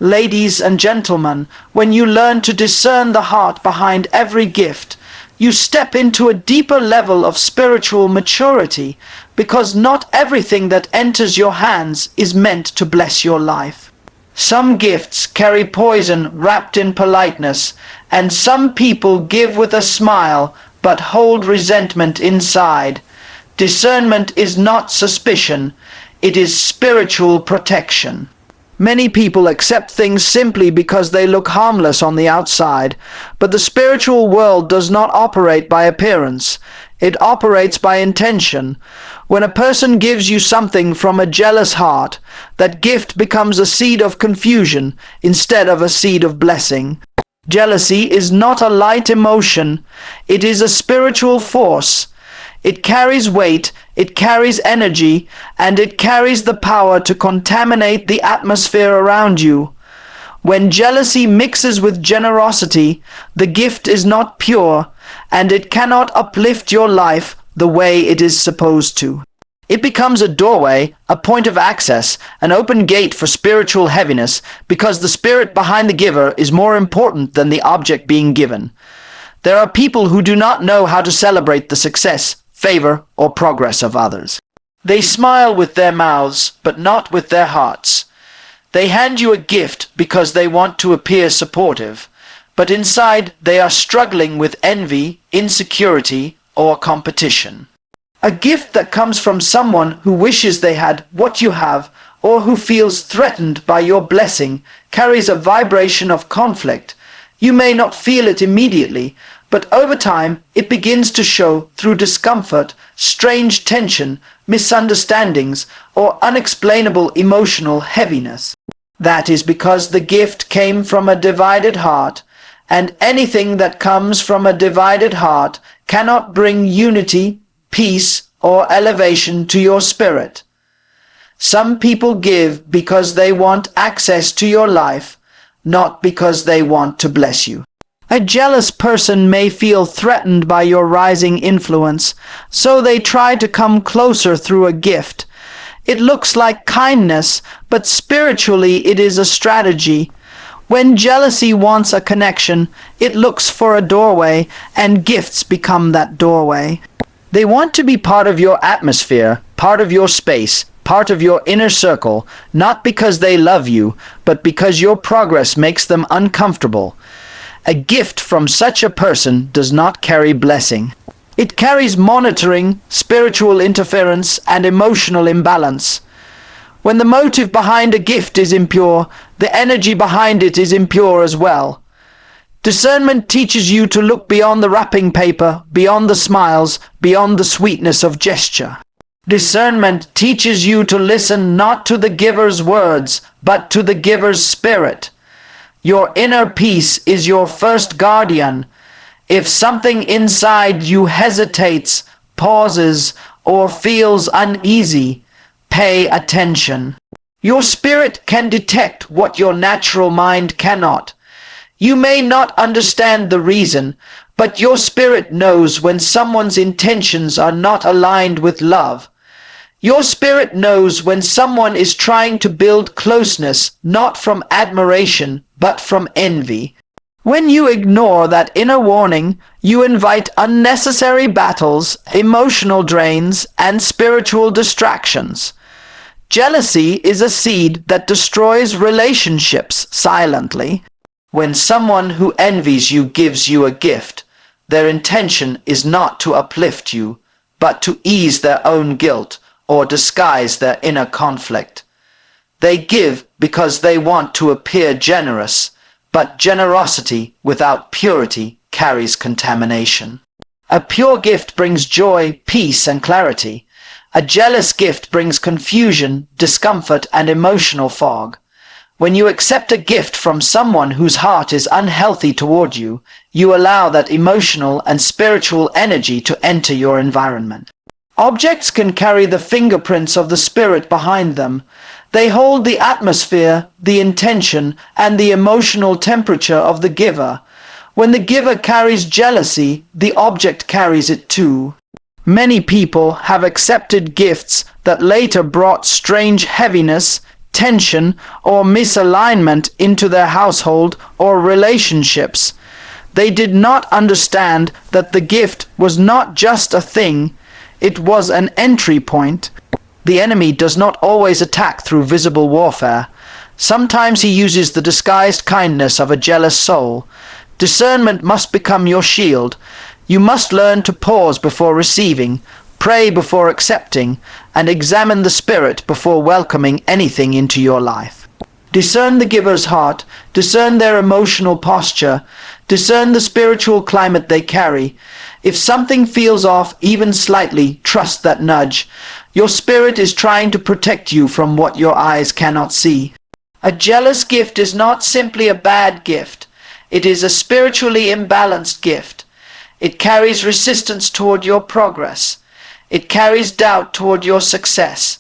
Ladies and gentlemen, when you learn to discern the heart behind every gift, you step into a deeper level of spiritual maturity, because not everything that enters your hands is meant to bless your life. Some gifts carry poison wrapped in politeness, and some people give with a smile but hold resentment inside. Discernment is not suspicion, it is spiritual protection. Many people accept things simply because they look harmless on the outside, but the spiritual world does not operate by appearance. It operates by intention. When a person gives you something from a jealous heart, that gift becomes a seed of confusion instead of a seed of blessing. Jealousy is not a light emotion. It is a spiritual force. It carries weight, it carries energy, and it carries the power to contaminate the atmosphere around you. When jealousy mixes with generosity, the gift is not pure, and it cannot uplift your life the way it is supposed to. It becomes a doorway, a point of access, an open gate for spiritual heaviness, because the spirit behind the giver is more important than the object being given. There are people who do not know how to celebrate the success, favor, or progress of others. They smile with their mouths, but not with their hearts. They hand you a gift because they want to appear supportive, but inside they are struggling with envy, insecurity, or competition. A gift that comes from someone who wishes they had what you have, or who feels threatened by your blessing, carries a vibration of conflict. You may not feel it immediately, but over time it begins to show through discomfort, strange tension, misunderstandings, or unexplainable emotional heaviness. That is because the gift came from a divided heart, and anything that comes from a divided heart cannot bring unity, peace, or elevation to your spirit. Some people give because they want access to your life, not because they want to bless you. A jealous person may feel threatened by your rising influence, so they try to come closer through a gift. It looks like kindness, but spiritually it is a strategy. When jealousy wants a connection, it looks for a doorway, and gifts become that doorway. They want to be part of your atmosphere, part of your space, part of your inner circle, not because they love you, but because your progress makes them uncomfortable. A gift from such a person does not carry blessing. It carries monitoring, spiritual interference, and emotional imbalance. When the motive behind a gift is impure, the energy behind it is impure as well. Discernment teaches you to look beyond the wrapping paper, beyond the smiles, beyond the sweetness of gesture. Discernment teaches you to listen not to the giver's words, but to the giver's spirit. Your inner peace is your first guardian. If something inside you hesitates, pauses, or feels uneasy, pay attention. Your spirit can detect what your natural mind cannot. You may not understand the reason, but your spirit knows when someone's intentions are not aligned with love. Your spirit knows when someone is trying to build closeness, not from admiration, but from envy. When you ignore that inner warning, you invite unnecessary battles, emotional drains, and spiritual distractions. Jealousy is a seed that destroys relationships silently. When someone who envies you gives you a gift, their intention is not to uplift you, but to ease their own guilt or disguise their inner conflict. They give because they want to appear generous, but generosity without purity carries contamination. A pure gift brings joy, peace, and clarity. A jealous gift brings confusion, discomfort, and emotional fog. When you accept a gift from someone whose heart is unhealthy toward you, you allow that emotional and spiritual energy to enter your environment. Objects can carry the fingerprints of the spirit behind them. They hold the atmosphere, the intention, and the emotional temperature of the giver. When the giver carries jealousy, the object carries it too. Many people have accepted gifts that later brought strange heaviness, tension or misalignment into their household or relationships. They did not understand that the gift was not just a thing, it was an entry point. The enemy does not always attack through visible warfare. Sometimes he uses the disguised kindness of a jealous soul. Discernment must become your shield. You must learn to pause before receiving, pray before accepting, and examine the spirit before welcoming anything into your life. Discern the giver's heart, discern their emotional posture, discern the spiritual climate they carry. If something feels off even slightly, trust that nudge. Your spirit is trying to protect you from what your eyes cannot see. A jealous gift is not simply a bad gift. It is a spiritually imbalanced gift. It carries resistance toward your progress. It carries doubt toward your success.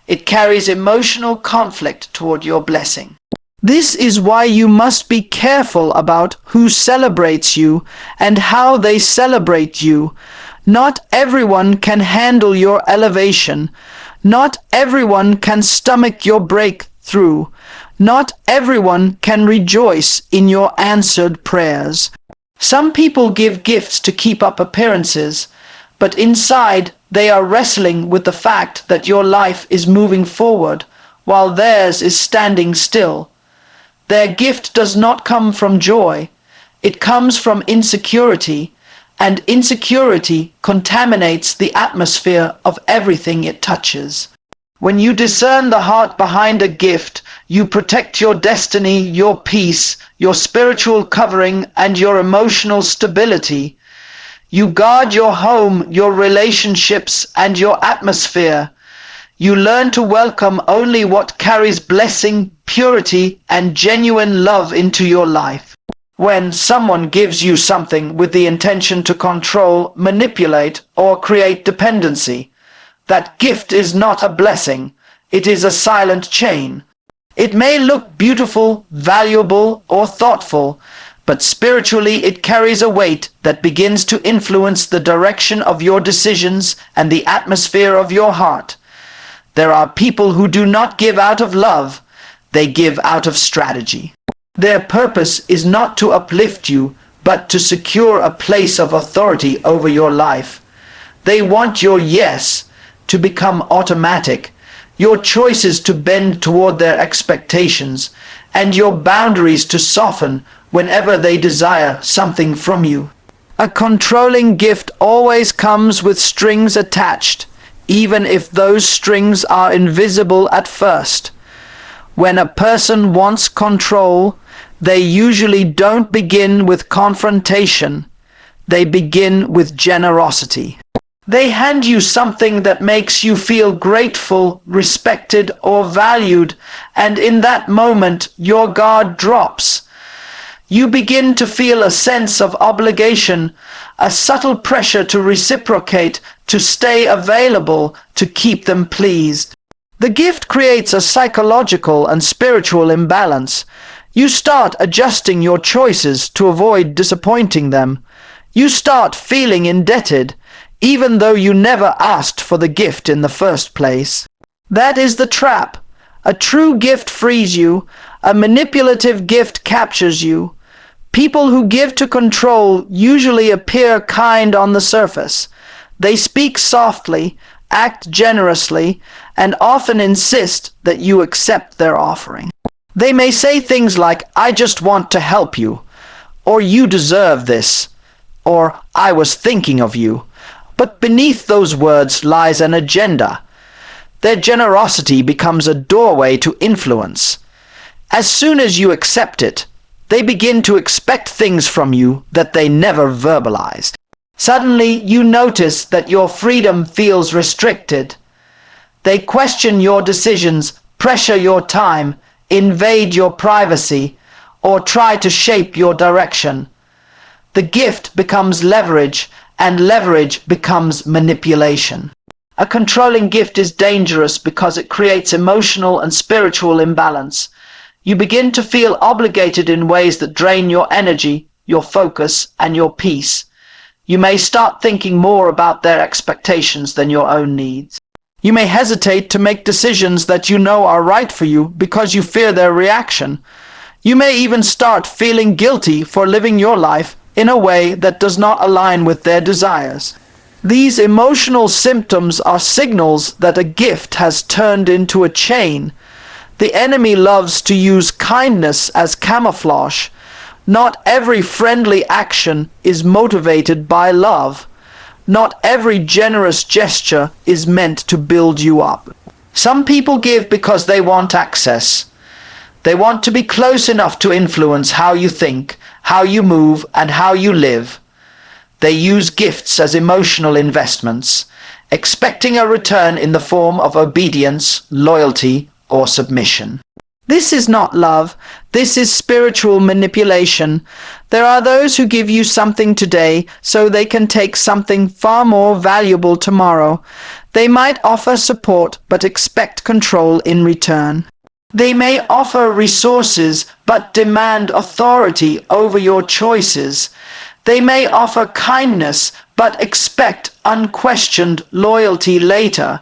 It carries emotional conflict toward your blessing. This is why you must be careful about who celebrates you and how they celebrate you. Not everyone can handle your elevation. Not everyone can stomach your breakthrough. Not everyone can rejoice in your answered prayers. Some people give gifts to keep up appearances, but inside they are wrestling with the fact that your life is moving forward while theirs is standing still. Their gift does not come from joy. It comes from insecurity, and insecurity contaminates the atmosphere of everything it touches. When you discern the heart behind a gift, you protect your destiny, your peace, your spiritual covering, and your emotional stability. You guard your home, your relationships, and your atmosphere. You learn to welcome only what carries blessing, purity, and genuine love into your life. When someone gives you something with the intention to control, manipulate, or create dependency, that gift is not a blessing. It is a silent chain. It may look beautiful, valuable, or thoughtful, but spiritually it carries a weight that begins to influence the direction of your decisions and the atmosphere of your heart. There are people who do not give out of love, they give out of strategy. Their purpose is not to uplift you, but to secure a place of authority over your life. They want your yes to become automatic, your choices to bend toward their expectations, and your boundaries to soften whenever they desire something from you. A controlling gift always comes with strings attached, even if those strings are invisible at first. When a person wants control, they usually don't begin with confrontation. They begin with generosity. They hand you something that makes you feel grateful, respected, or valued, and in that moment your guard drops. You begin to feel a sense of obligation, a subtle pressure to reciprocate, to stay available, to keep them pleased. The gift creates a psychological and spiritual imbalance. You start adjusting your choices to avoid disappointing them. You start feeling indebted, even though you never asked for the gift in the first place. That is the trap. A true gift frees you. A manipulative gift captures you. People who give to control usually appear kind on the surface. They speak softly, act generously, and often insist that you accept their offering. They may say things like, "I just want to help you," or "You deserve this," or "I was thinking of you." But beneath those words lies an agenda. Their generosity becomes a doorway to influence. As soon as you accept it, they begin to expect things from you that they never verbalized. Suddenly, you notice that your freedom feels restricted. They question your decisions, pressure your time, invade your privacy, or try to shape your direction. The gift becomes leverage, and leverage becomes manipulation. A controlling gift is dangerous because it creates emotional and spiritual imbalance. You begin to feel obligated in ways that drain your energy, your focus, and your peace. You may start thinking more about their expectations than your own needs. You may hesitate to make decisions that you know are right for you because you fear their reaction. You may even start feeling guilty for living your life in a way that does not align with their desires. These emotional symptoms are signals that a gift has turned into a chain. The enemy loves to use kindness as camouflage. Not every friendly action is motivated by love. Not every generous gesture is meant to build you up. Some people give because they want access. They want to be close enough to influence how you think, how you move, and how you live. They use gifts as emotional investments, expecting a return in the form of obedience, loyalty, or submission. This is not love. This is spiritual manipulation. There are those who give you something today so they can take something far more valuable tomorrow. They might offer support but expect control in return. They may offer resources but demand authority over your choices. They may offer kindness but expect unquestioned loyalty later.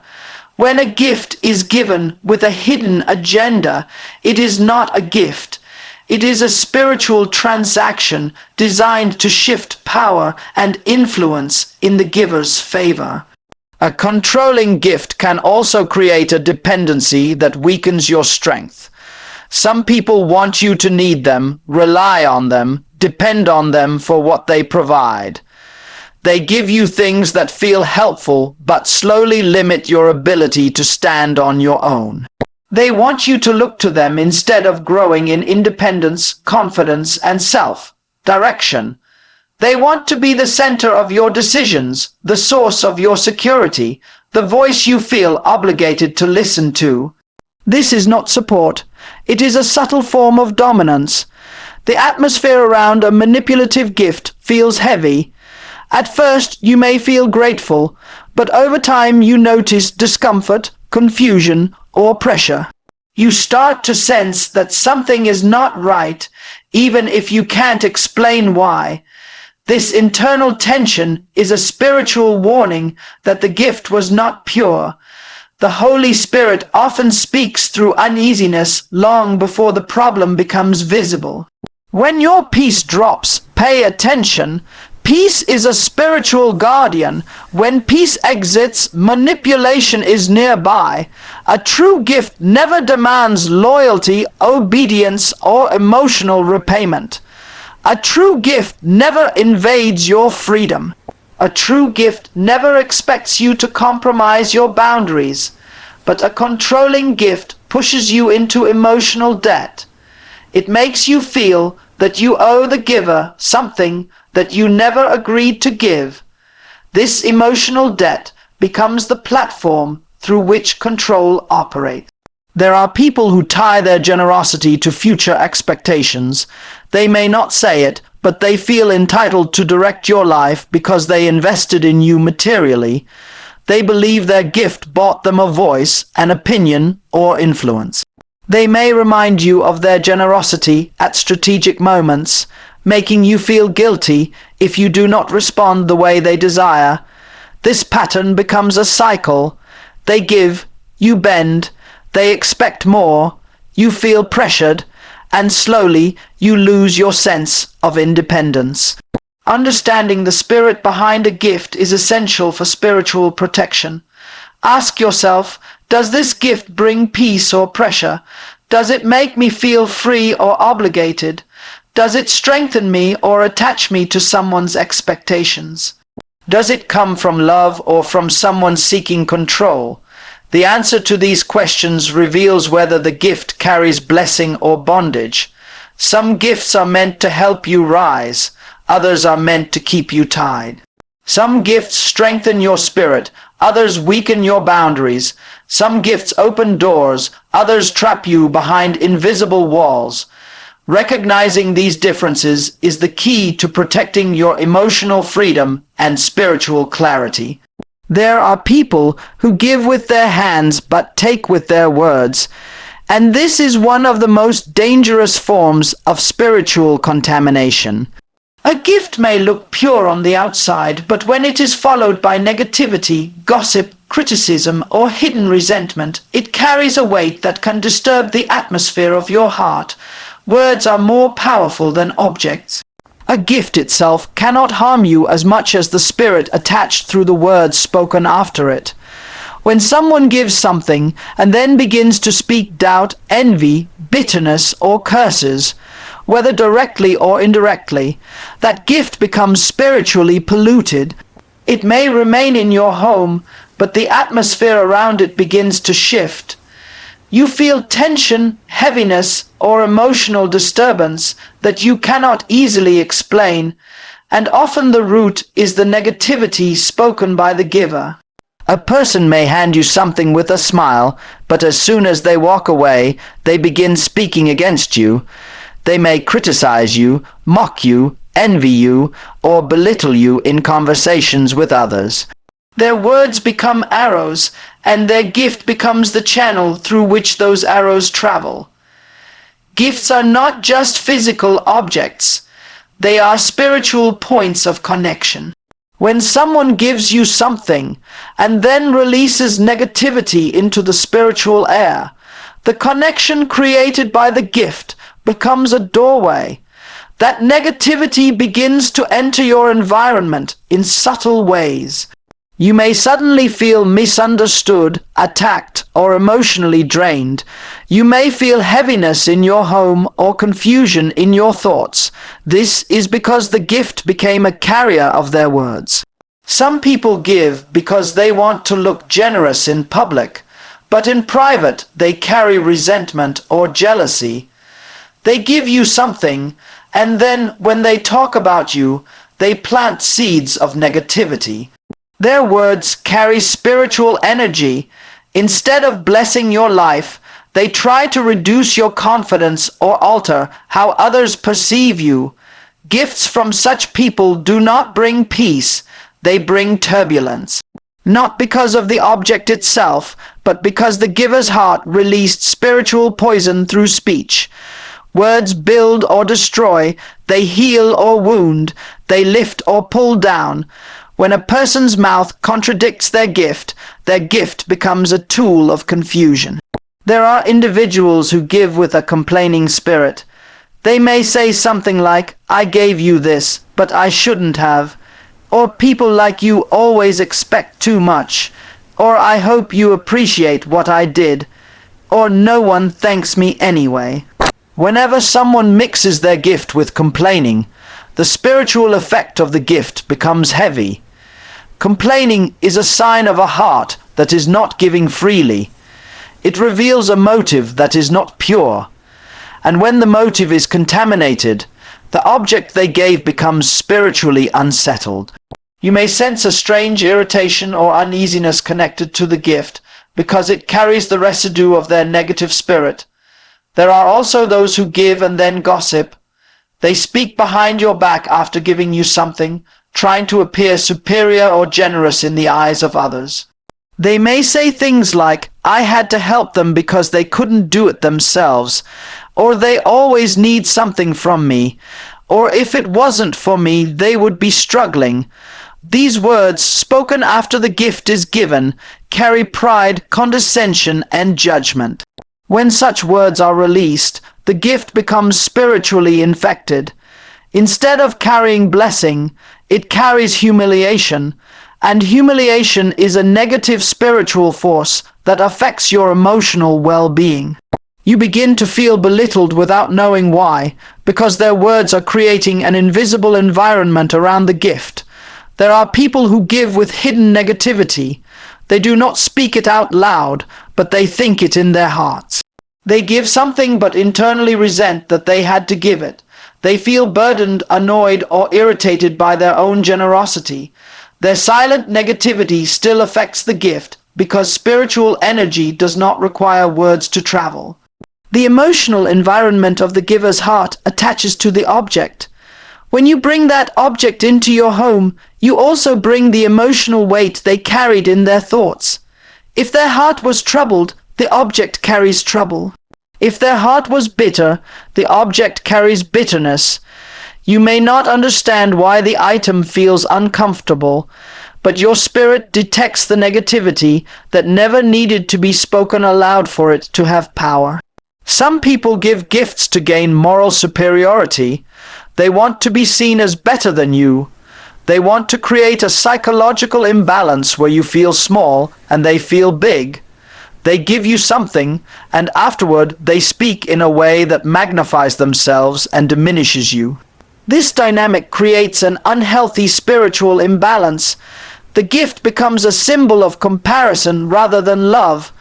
When a gift is given with a hidden agenda, it is not a gift. It is a spiritual transaction designed to shift power and influence in the giver's favor. A controlling gift can also create a dependency that weakens your strength. Some people want you to need them, rely on them, depend on them for what they provide. They give you things that feel helpful, but slowly limit your ability to stand on your own. They want you to look to them instead of growing in independence, confidence, and self-direction. They want to be the center of your decisions, the source of your security, the voice you feel obligated to listen to. This is not support. It is a subtle form of dominance. The atmosphere around a manipulative gift feels heavy. At first, you may feel grateful, but over time you notice discomfort, confusion, or pressure. You start to sense that something is not right, even if you can't explain why. This internal tension is a spiritual warning that the gift was not pure. The Holy Spirit often speaks through uneasiness long before the problem becomes visible. When your peace drops, pay attention. Peace is a spiritual guardian. When peace exits, manipulation is nearby. A true gift never demands loyalty, obedience, or emotional repayment. A true gift never invades your freedom. A true gift never expects you to compromise your boundaries. But a controlling gift pushes you into emotional debt. It makes you feel that you owe the giver something that you never agreed to give. This emotional debt becomes the platform through which control operates. There are people who tie their generosity to future expectations. They may not say it, but they feel entitled to direct your life because they invested in you materially. They believe their gift bought them a voice, an opinion, or influence. They may remind you of their generosity at strategic moments, making you feel guilty if you do not respond the way they desire. This pattern becomes a cycle. They give, you bend, they expect more, you feel pressured, and slowly you lose your sense of independence. Understanding the spirit behind a gift is essential for spiritual protection. Ask yourself, does this gift bring peace or pressure? Does it make me feel free or obligated? Does it strengthen me or attach me to someone's expectations? Does it come from love or from someone seeking control? The answer to these questions reveals whether the gift carries blessing or bondage. Some gifts are meant to help you rise. Others are meant to keep you tied. Some gifts strengthen your spirit. Others weaken your boundaries. Some gifts open doors. Others trap you behind invisible walls. Recognizing these differences is the key to protecting your emotional freedom and spiritual clarity. There are people who give with their hands but take with their words, and this is one of the most dangerous forms of spiritual contamination. A gift may look pure on the outside, but when it is followed by negativity, gossip, criticism, or hidden resentment, it carries a weight that can disturb the atmosphere of your heart. Words are more powerful than objects. A gift itself cannot harm you as much as the spirit attached through the words spoken after it. When someone gives something and then begins to speak doubt, envy, bitterness, or curses, whether directly or indirectly, that gift becomes spiritually polluted. It may remain in your home, but the atmosphere around it begins to shift. You feel tension, heaviness, or emotional disturbance that you cannot easily explain, and often the root is the negativity spoken by the giver. A person may hand you something with a smile, but as soon as they walk away, they begin speaking against you. They may criticize you, mock you, envy you, or belittle you in conversations with others. Their words become arrows, and their gift becomes the channel through which those arrows travel. Gifts are not just physical objects. They are spiritual points of connection. When someone gives you something and then releases negativity into the spiritual air, the connection created by the gift becomes a doorway. That negativity begins to enter your environment in subtle ways. You may suddenly feel misunderstood, attacked, or emotionally drained. You may feel heaviness in your home or confusion in your thoughts. This is because the gift became a carrier of their words. Some people give because they want to look generous in public, but in private they carry resentment or jealousy. They give you something, and then when they talk about you, they plant seeds of negativity. Their words carry spiritual energy. Instead of blessing your life, they try to reduce your confidence or alter how others perceive you. Gifts from such people do not bring peace, they bring turbulence. Not because of the object itself, but because the giver's heart released spiritual poison through speech. Words build or destroy, they heal or wound, they lift or pull down. When a person's mouth contradicts their gift becomes a tool of confusion. There are individuals who give with a complaining spirit. They may say something like, "I gave you this, but I shouldn't have," or "People like you always expect too much," or "I hope you appreciate what I did," or "No one thanks me anyway." Whenever someone mixes their gift with complaining, the spiritual effect of the gift becomes heavy. Complaining is a sign of a heart that is not giving freely. It reveals a motive that is not pure. And when the motive is contaminated, the object they gave becomes spiritually unsettled. You may sense a strange irritation or uneasiness connected to the gift because it carries the residue of their negative spirit. There are also those who give and then gossip. They speak behind your back after giving you something, trying to appear superior or generous in the eyes of others. They may say things like, "I had to help them because they couldn't do it themselves," or "They always need something from me," or "If it wasn't for me, they would be struggling." These words, spoken after the gift is given, carry pride, condescension, and judgment. When such words are released, the gift becomes spiritually infected. Instead of carrying blessing, it carries humiliation, and humiliation is a negative spiritual force that affects your emotional well-being. You begin to feel belittled without knowing why, because their words are creating an invisible environment around the gift. There are people who give with hidden negativity. They do not speak it out loud, but they think it in their hearts. They give something but internally resent that they had to give it. They feel burdened, annoyed, or irritated by their own generosity. Their silent negativity still affects the gift because spiritual energy does not require words to travel. The emotional environment of the giver's heart attaches to the object. When you bring that object into your home, you also bring the emotional weight they carried in their thoughts. If their heart was troubled, the object carries trouble. If their heart was bitter, the object carries bitterness. You may not understand why the item feels uncomfortable, but your spirit detects the negativity that never needed to be spoken aloud for it to have power. Some people give gifts to gain moral superiority. They want to be seen as better than you. They want to create a psychological imbalance where you feel small and they feel big. They give you something, and afterward they speak in a way that magnifies themselves and diminishes you. This dynamic creates an unhealthy spiritual imbalance. The gift becomes a symbol of comparison rather than love.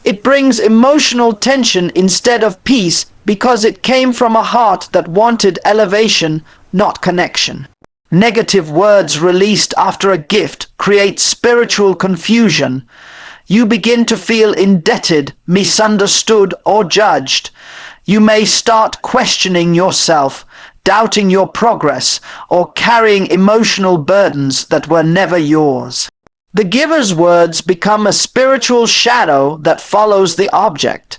It brings emotional tension instead of peace because it came from a heart that wanted elevation, not connection. Negative words released after a gift create spiritual confusion. You begin to feel indebted, misunderstood, or judged. You may start questioning yourself, doubting your progress, or carrying emotional burdens that were never yours. The giver's words become a spiritual shadow that follows the object.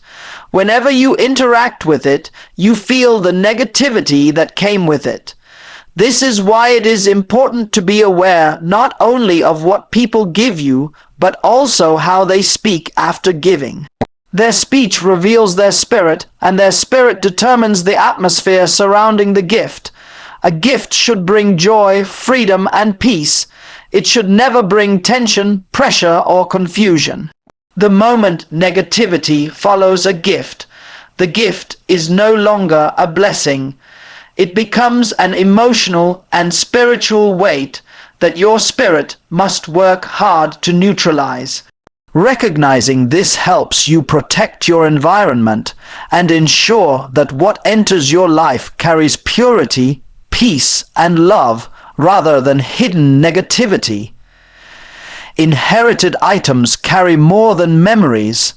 Whenever you interact with it, you feel the negativity that came with it. This is why it is important to be aware not only of what people give you, but also how they speak after giving. Their speech reveals their spirit, and their spirit determines the atmosphere surrounding the gift. A gift should bring joy, freedom, and peace. It should never bring tension, pressure, or confusion. The moment negativity follows a gift, the gift is no longer a blessing. It becomes an emotional and spiritual weight that your spirit must work hard to neutralize. Recognizing this helps you protect your environment and ensure that what enters your life carries purity, peace, and love rather than hidden negativity. Inherited items carry more than memories.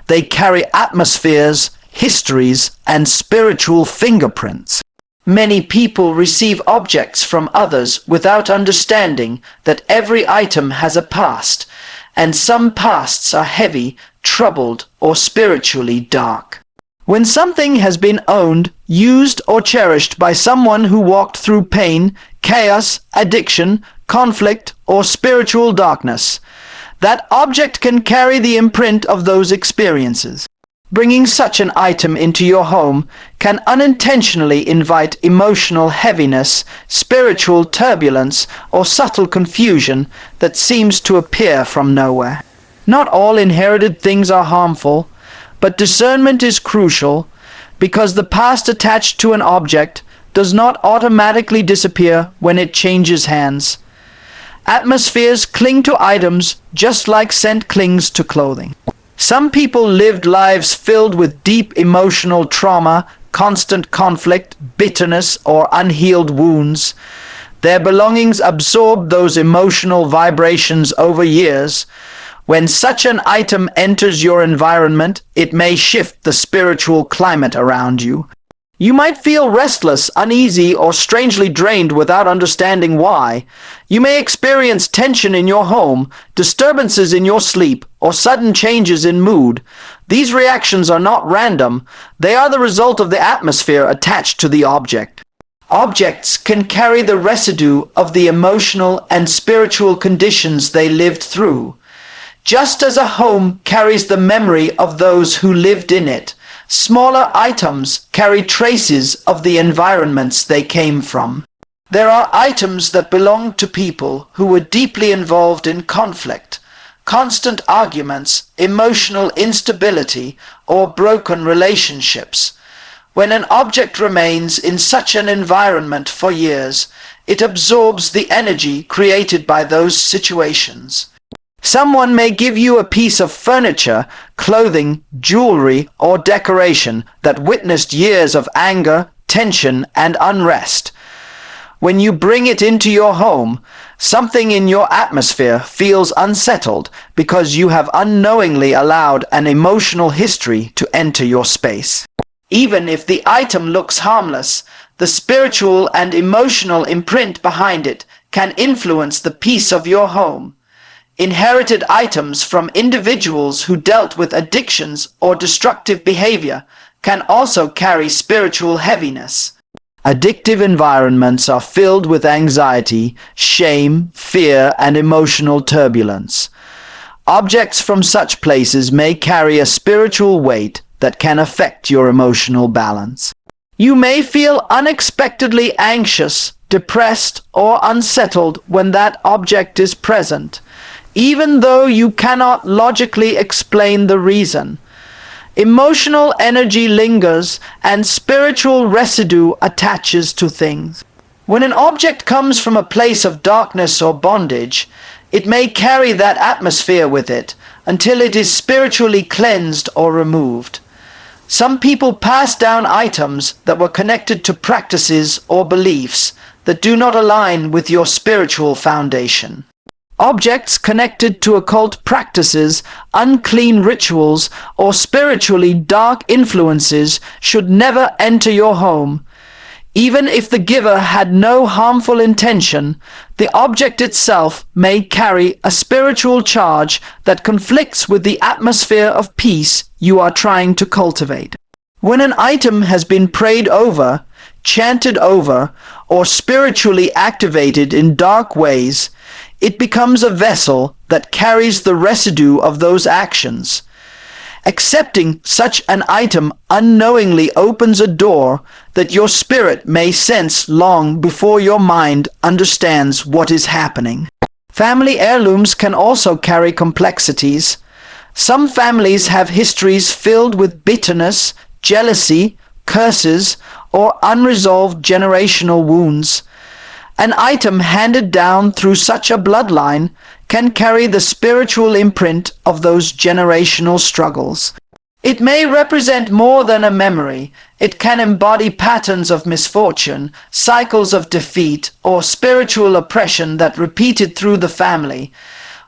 They carry atmospheres, histories, and spiritual fingerprints. Many people receive objects from others without understanding that every item has a past, and some pasts are heavy, troubled, or spiritually dark. When something has been owned, used, or cherished by someone who walked through pain, chaos, addiction, conflict, or spiritual darkness, that object can carry the imprint of those experiences. Bringing such an item into your home can unintentionally invite emotional heaviness, spiritual turbulence, or subtle confusion that seems to appear from nowhere. Not all inherited things are harmful, but discernment is crucial because the past attached to an object does not automatically disappear when it changes hands. Atmospheres cling to items just like scent clings to clothing. Some people lived lives filled with deep emotional trauma, constant conflict, bitterness, or unhealed wounds. Their belongings absorbed those emotional vibrations over years. When such an item enters your environment, it may shift the spiritual climate around you. You might feel restless, uneasy, or strangely drained without understanding why. You may experience tension in your home, disturbances in your sleep, or sudden changes in mood. These reactions are not random. They are the result of the atmosphere attached to the object. Objects can carry the residue of the emotional and spiritual conditions they lived through. Just as a home carries the memory of those who lived in it, smaller items carry traces of the environments they came from. There are items that belong to people who were deeply involved in conflict, constant arguments, emotional instability, or broken relationships. When an object remains in such an environment for years, it absorbs the energy created by those situations. Someone may give you a piece of furniture, clothing, jewelry, or decoration that witnessed years of anger, tension, and unrest. When you bring it into your home, something in your atmosphere feels unsettled because you have unknowingly allowed an emotional history to enter your space. Even if the item looks harmless, the spiritual and emotional imprint behind it can influence the peace of your home. Inherited items from individuals who dealt with addictions or destructive behavior can also carry spiritual heaviness. Addictive environments are filled with anxiety, shame, fear, and emotional turbulence. Objects from such places may carry a spiritual weight that can affect your emotional balance. You may feel unexpectedly anxious, depressed, or unsettled when that object is present, even though you cannot logically explain the reason. Emotional energy lingers and spiritual residue attaches to things. When an object comes from a place of darkness or bondage, it may carry that atmosphere with it until it is spiritually cleansed or removed. Some people pass down items that were connected to practices or beliefs that do not align with your spiritual foundation. Objects connected to occult practices, unclean rituals, or spiritually dark influences should never enter your home. Even if the giver had no harmful intention, the object itself may carry a spiritual charge that conflicts with the atmosphere of peace you are trying to cultivate. When an item has been prayed over, chanted over, or spiritually activated in dark ways, it becomes a vessel that carries the residue of those actions. Accepting such an item unknowingly opens a door that your spirit may sense long before your mind understands what is happening. Family heirlooms can also carry complexities. Some families have histories filled with bitterness, jealousy, curses, or unresolved generational wounds. An item handed down through such a bloodline can carry the spiritual imprint of those generational struggles. It may represent more than a memory. It can embody patterns of misfortune, cycles of defeat, or spiritual oppression that repeated through the family.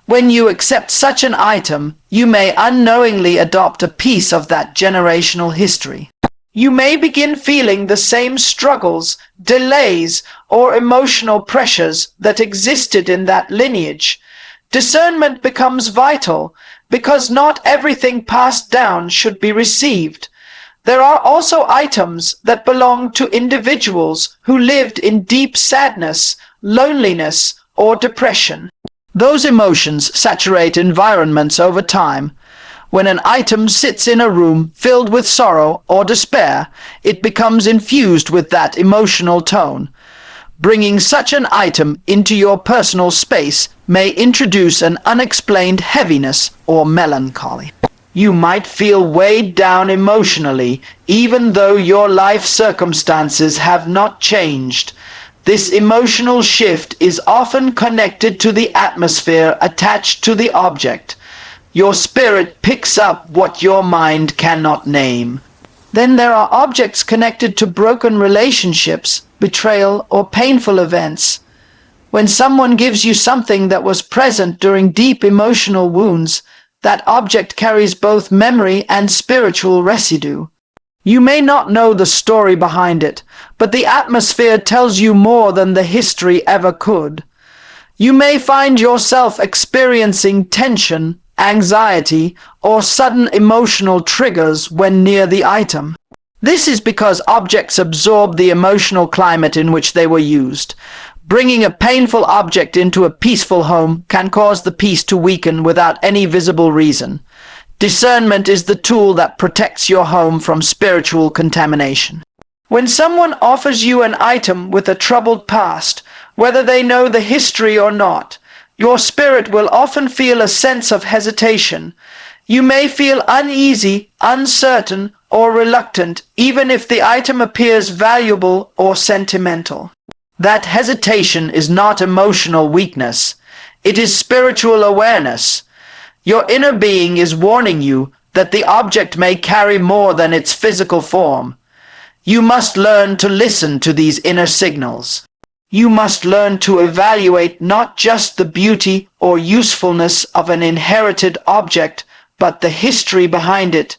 When you accept such an item, you may unknowingly adopt a piece of that generational history. You may begin feeling the same struggles, delays, or emotional pressures that existed in that lineage. Discernment becomes vital because not everything passed down should be received. There are also items that belong to individuals who lived in deep sadness, loneliness, or depression. Those emotions saturate environments over time. When an item sits in a room filled with sorrow or despair, it becomes infused with that emotional tone. Bringing such an item into your personal space may introduce an unexplained heaviness or melancholy. You might feel weighed down emotionally, even though your life circumstances have not changed. This emotional shift is often connected to the atmosphere attached to the object. Your spirit picks up what your mind cannot name. Then there are objects connected to broken relationships, betrayal, or painful events. When someone gives you something that was present during deep emotional wounds, that object carries both memory and spiritual residue. You may not know the story behind it, but the atmosphere tells you more than the history ever could. You may find yourself experiencing tension, anxiety, or sudden emotional triggers when near the item. This is because objects absorb the emotional climate in which they were used. Bringing a painful object into a peaceful home can cause the peace to weaken without any visible reason. Discernment is the tool that protects your home from spiritual contamination. When someone offers you an item with a troubled past, whether they know the history or not, your spirit will often feel a sense of hesitation. You may feel uneasy, uncertain, or reluctant, even if the item appears valuable or sentimental. That hesitation is not emotional weakness. It is spiritual awareness. Your inner being is warning you that the object may carry more than its physical form. You must learn to listen to these inner signals. You must learn to evaluate not just the beauty or usefulness of an inherited object, but the history behind it.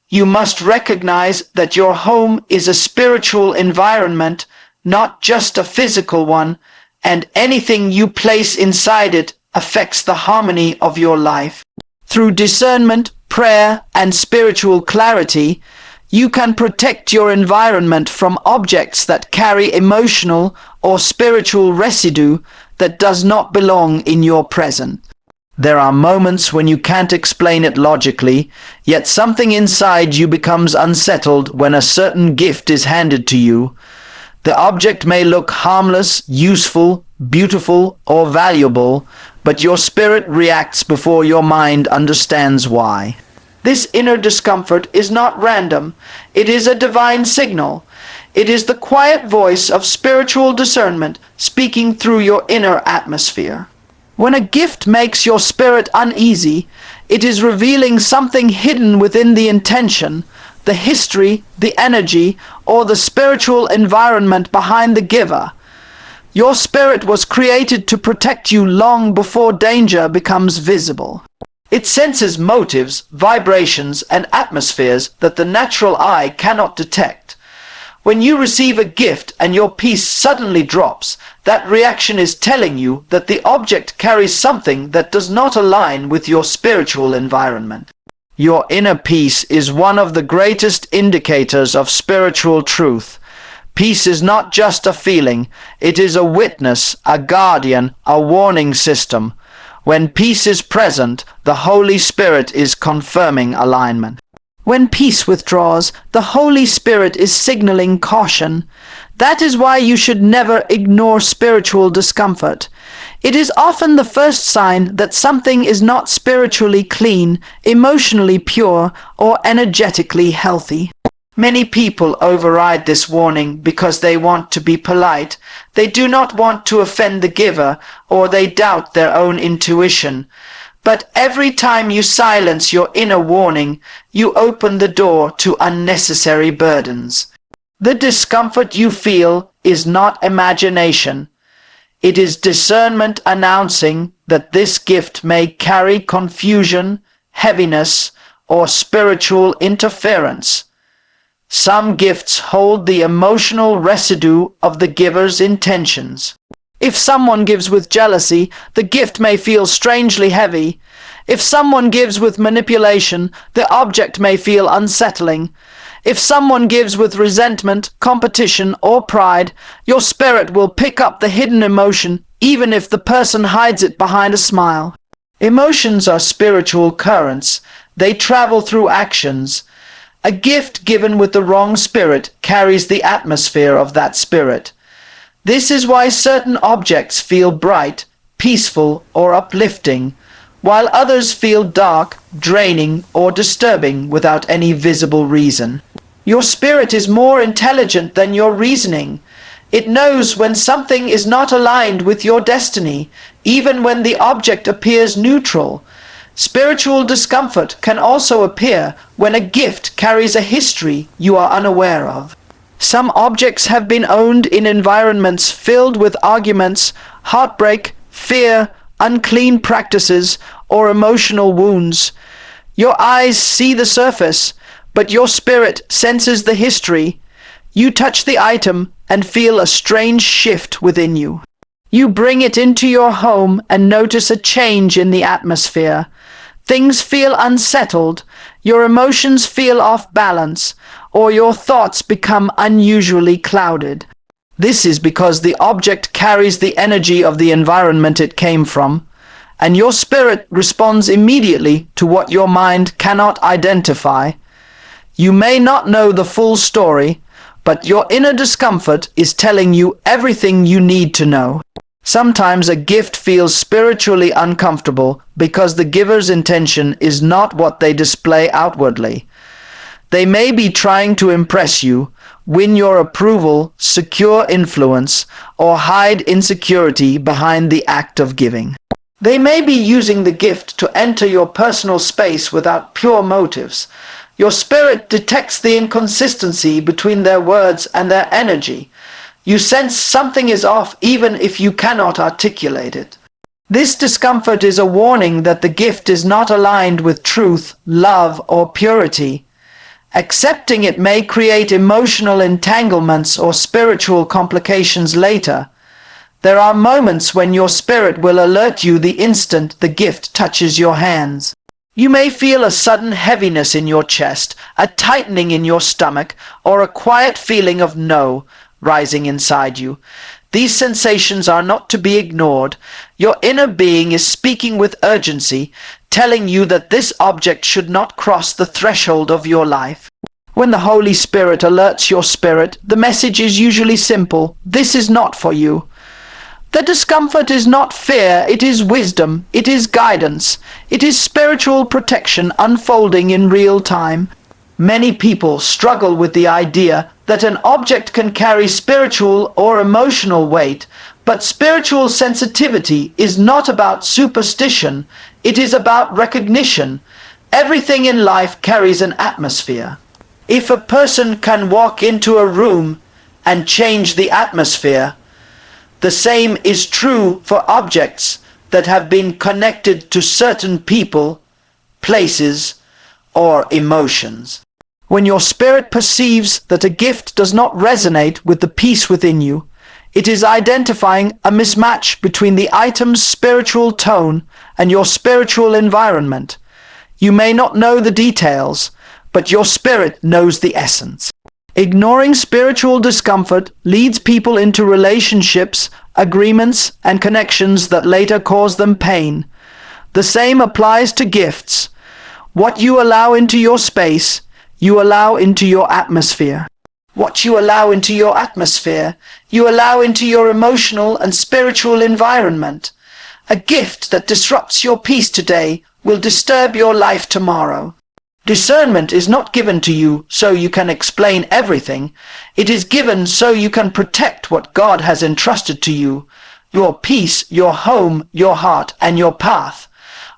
You must recognize that your home is a spiritual environment, not just a physical one, and anything you place inside it affects the harmony of your life. Through discernment, prayer, and spiritual clarity, You can protect your environment from objects that carry emotional or spiritual residue that does not belong in your present. There are moments when you can't explain it logically, yet something inside you becomes unsettled when a certain gift is handed to you. The object may look harmless, useful, beautiful, or valuable, but your spirit reacts before your mind understands why. This inner discomfort is not random. It is a divine signal. It is the quiet voice of spiritual discernment speaking through your inner atmosphere. When a gift makes your spirit uneasy, it is revealing something hidden within the intention, the history, the energy, or the spiritual environment behind the giver. Your spirit was created to protect you long before danger becomes visible. It senses motives, vibrations, and atmospheres that the natural eye cannot detect. When you receive a gift and your peace suddenly drops, that reaction is telling you that the object carries something that does not align with your spiritual environment. Your inner peace is one of the greatest indicators of spiritual truth. Peace is not just a feeling, it is a witness, a guardian, a warning system. When peace is present, the Holy Spirit is confirming alignment. When peace withdraws, the Holy Spirit is signaling caution. That is why you should never ignore spiritual discomfort. It is often the first sign that something is not spiritually clean, emotionally pure, or energetically healthy. Many people override this warning because they want to be polite. They do not want to offend the giver, or they doubt their own intuition. But every time you silence your inner warning, you open the door to unnecessary burdens. The discomfort you feel is not imagination. It is discernment announcing that this gift may carry confusion, heaviness, or spiritual interference. Some gifts hold the emotional residue of the giver's intentions. If someone gives with jealousy, the gift may feel strangely heavy. If someone gives with manipulation, the object may feel unsettling. If someone gives with resentment, competition, or pride, your spirit will pick up the hidden emotion, even if the person hides it behind a smile. Emotions are spiritual currents. They travel through actions. A gift given with the wrong spirit carries the atmosphere of that spirit. This is why certain objects feel bright, peaceful, or uplifting, while others feel dark, draining, or disturbing without any visible reason. Your spirit is more intelligent than your reasoning. It knows when something is not aligned with your destiny, even when the object appears neutral. Spiritual discomfort can also appear when a gift carries a history you are unaware of. Some objects have been owned in environments filled with arguments, heartbreak, fear, unclean practices, or emotional wounds. Your eyes see the surface, but your spirit senses the history. You touch the item and feel a strange shift within you. You bring it into your home and notice a change in the atmosphere. Things feel unsettled, your emotions feel off balance, or your thoughts become unusually clouded. This is because the object carries the energy of the environment it came from, and your spirit responds immediately to what your mind cannot identify. You may not know the full story, but your inner discomfort is telling you everything you need to know. Sometimes a gift feels spiritually uncomfortable because the giver's intention is not what they display outwardly. They may be trying to impress you, win your approval, secure influence, or hide insecurity behind the act of giving. They may be using the gift to enter your personal space without pure motives. Your spirit detects the inconsistency between their words and their energy. You sense something is off even if you cannot articulate it. This discomfort is a warning that the gift is not aligned with truth, love, or purity. Accepting it may create emotional entanglements or spiritual complications later. There are moments when your spirit will alert you the instant the gift touches your hands. You may feel a sudden heaviness in your chest, a tightening in your stomach, or a quiet feeling of no rising inside you. These sensations are not to be ignored. Your inner being is speaking with urgency, telling you that this object should not cross the threshold of your life. When the Holy Spirit alerts your spirit, the message is usually simple: this is not for you. The discomfort is not fear, it is wisdom, it is guidance, it is spiritual protection unfolding in real time. Many people struggle with the idea that an object can carry spiritual or emotional weight, but spiritual sensitivity is not about superstition, it is about recognition. Everything in life carries an atmosphere. If a person can walk into a room and change the atmosphere, the same is true for objects that have been connected to certain people, places, or emotions. When your spirit perceives that a gift does not resonate with the peace within you, it is identifying a mismatch between the item's spiritual tone and your spiritual environment. You may not know the details, but your spirit knows the essence. Ignoring spiritual discomfort leads people into relationships, agreements, and connections that later cause them pain. The same applies to gifts. What you allow into your space, you allow into your atmosphere. What you allow into your atmosphere, you allow into your emotional and spiritual environment. A gift that disrupts your peace today will disturb your life tomorrow. Discernment is not given to you so you can explain everything. It is given so you can protect what God has entrusted to you: your peace, your home, your heart, and your path.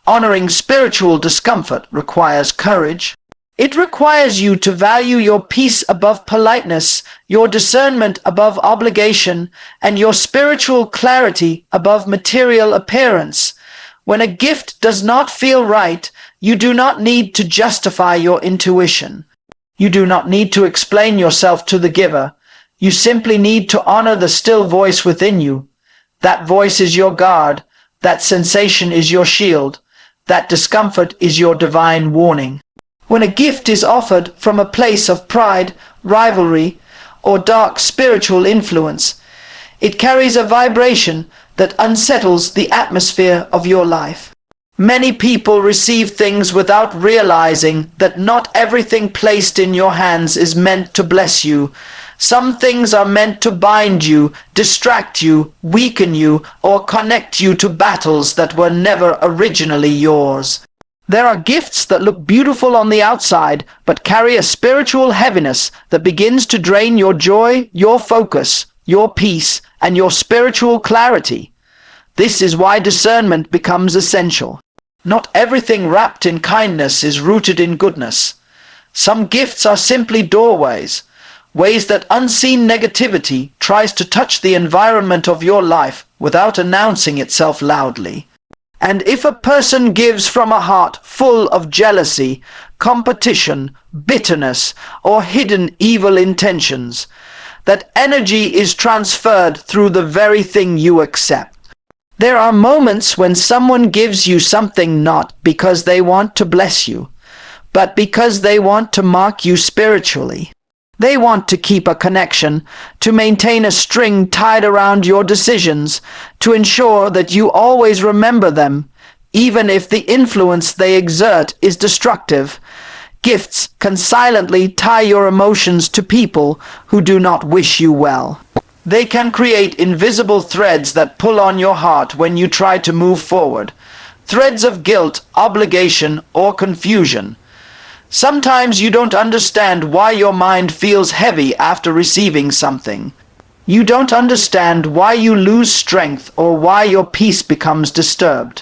Honoring spiritual discomfort requires courage. It requires you to value your peace above politeness, your discernment above obligation, and your spiritual clarity above material appearance. When a gift does not feel right, you do not need to justify your intuition. You do not need to explain yourself to the giver. You simply need to honor the still voice within you. That voice is your guard. That sensation is your shield. That discomfort is your divine warning. When a gift is offered from a place of pride, rivalry, or dark spiritual influence, it carries a vibration that unsettles the atmosphere of your life. Many people receive things without realizing that not everything placed in your hands is meant to bless you. Some things are meant to bind you, distract you, weaken you, or connect you to battles that were never originally yours. There are gifts that look beautiful on the outside, but carry a spiritual heaviness that begins to drain your joy, your focus, your peace, and your spiritual clarity. This is why discernment becomes essential. Not everything wrapped in kindness is rooted in goodness. Some gifts are simply doorways, ways that unseen negativity tries to touch the environment of your life without announcing itself loudly. And if a person gives from a heart full of jealousy, competition, bitterness, or hidden evil intentions, that energy is transferred through the very thing you accept. There are moments when someone gives you something not because they want to bless you, but because they want to mark you spiritually. They want to keep a connection, to maintain a string tied around your decisions, to ensure that you always remember them, even if the influence they exert is destructive. Gifts can silently tie your emotions to people who do not wish you well. They can create invisible threads that pull on your heart when you try to move forward. Threads of guilt, obligation, or confusion. Sometimes you don't understand why your mind feels heavy after receiving something. You don't understand why you lose strength or why your peace becomes disturbed.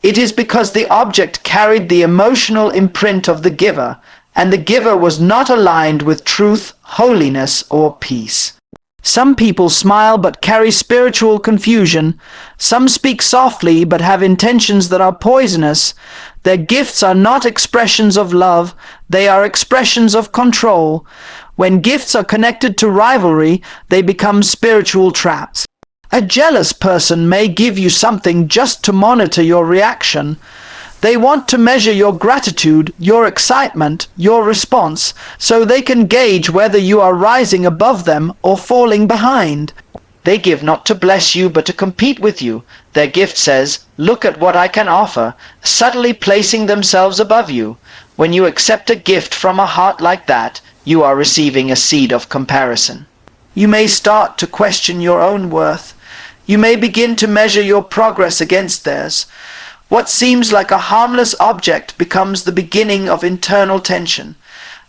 It is because the object carried the emotional imprint of the giver, and the giver was not aligned with truth, holiness, or peace. Some people smile but carry spiritual confusion. Some speak softly but have intentions that are poisonous. Their gifts are not expressions of love, they are expressions of control. When gifts are connected to rivalry, they become spiritual traps. A jealous person may give you something just to monitor your reaction. They want to measure your gratitude, your excitement, your response, so they can gauge whether you are rising above them or falling behind. They give not to bless you, but to compete with you. Their gift says, "Look at what I can offer," subtly placing themselves above you. When you accept a gift from a heart like that, you are receiving a seed of comparison. You may start to question your own worth. You may begin to measure your progress against theirs. What seems like a harmless object becomes the beginning of internal tension,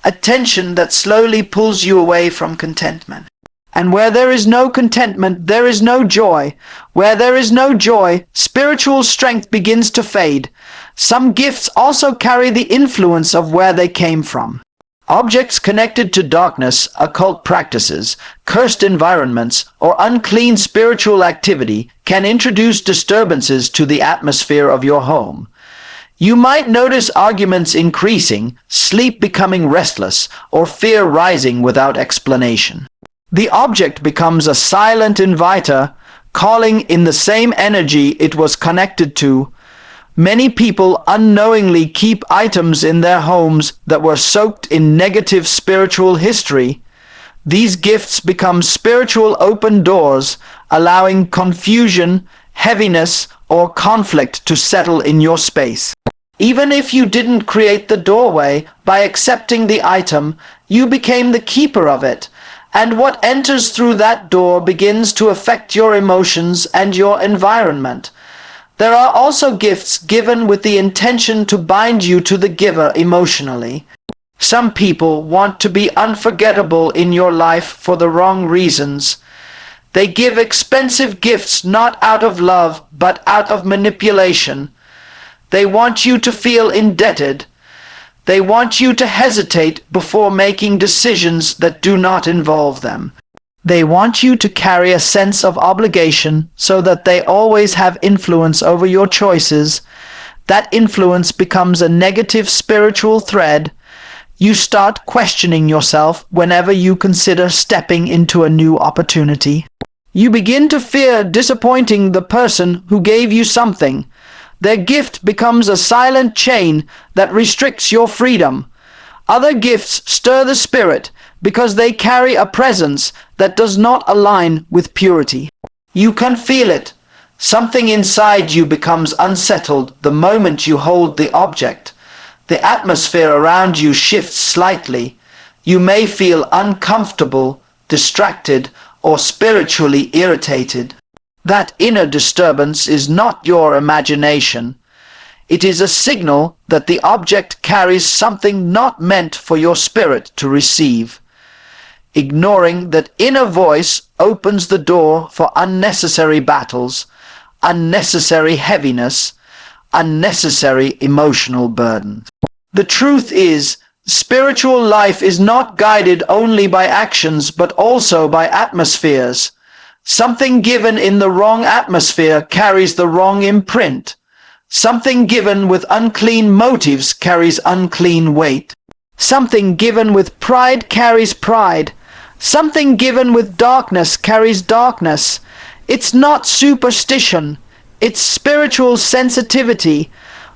a tension that slowly pulls you away from contentment. And where there is no contentment, there is no joy. Where there is no joy, spiritual strength begins to fade. Some gifts also carry the influence of where they came from. Objects connected to darkness, occult practices, cursed environments, or unclean spiritual activity can introduce disturbances to the atmosphere of your home. You might notice arguments increasing, sleep becoming restless, or fear rising without explanation. The object becomes a silent inviter, calling in the same energy it was connected to. Many people unknowingly keep items in their homes that were soaked in negative spiritual history. These gifts become spiritual open doors, allowing confusion, heaviness, or conflict to settle in your space. Even if you didn't create the doorway, by accepting the item, you became the keeper of it. And what enters through that door begins to affect your emotions and your environment. There are also gifts given with the intention to bind you to the giver emotionally. Some people want to be unforgettable in your life for the wrong reasons. They give expensive gifts not out of love, but out of manipulation. They want you to feel indebted. They want you to hesitate before making decisions that do not involve them. They want you to carry a sense of obligation so that they always have influence over your choices. That influence becomes a negative spiritual thread. You start questioning yourself whenever you consider stepping into a new opportunity. You begin to fear disappointing the person who gave you something. Their gift becomes a silent chain that restricts your freedom. Other gifts stir the spirit because they carry a presence that does not align with purity. You can feel it. Something inside you becomes unsettled the moment you hold the object. The atmosphere around you shifts slightly. You may feel uncomfortable, distracted, or spiritually irritated. That inner disturbance is not your imagination. It is a signal that the object carries something not meant for your spirit to receive. Ignoring that inner voice opens the door for unnecessary battles, unnecessary heaviness, unnecessary emotional burden. The truth is, spiritual life is not guided only by actions but also by atmospheres. Something given in the wrong atmosphere carries the wrong imprint. Something given with unclean motives carries unclean weight. Something given with pride carries pride. Something given with darkness carries darkness. It's not superstition. It's spiritual sensitivity.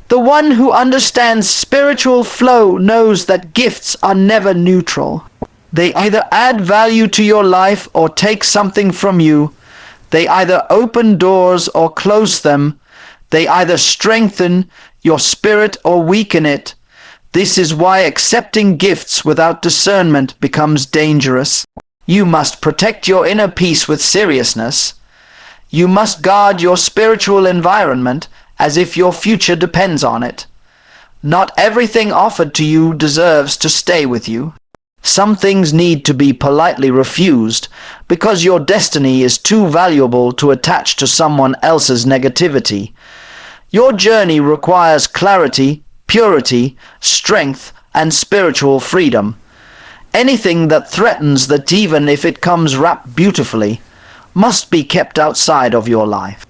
The one who understands spiritual flow knows that gifts are never neutral. They either add value to your life or take something from you. They either open doors or close them. They either strengthen your spirit or weaken it. This is why accepting gifts without discernment becomes dangerous. You must protect your inner peace with seriousness. You must guard your spiritual environment as if your future depends on it. Not everything offered to you deserves to stay with you. Some things need to be politely refused because your destiny is too valuable to attach to someone else's negativity. Your journey requires clarity, purity, strength, and spiritual freedom. Anything that threatens that, even if it comes wrapped beautifully, must be kept outside of your life.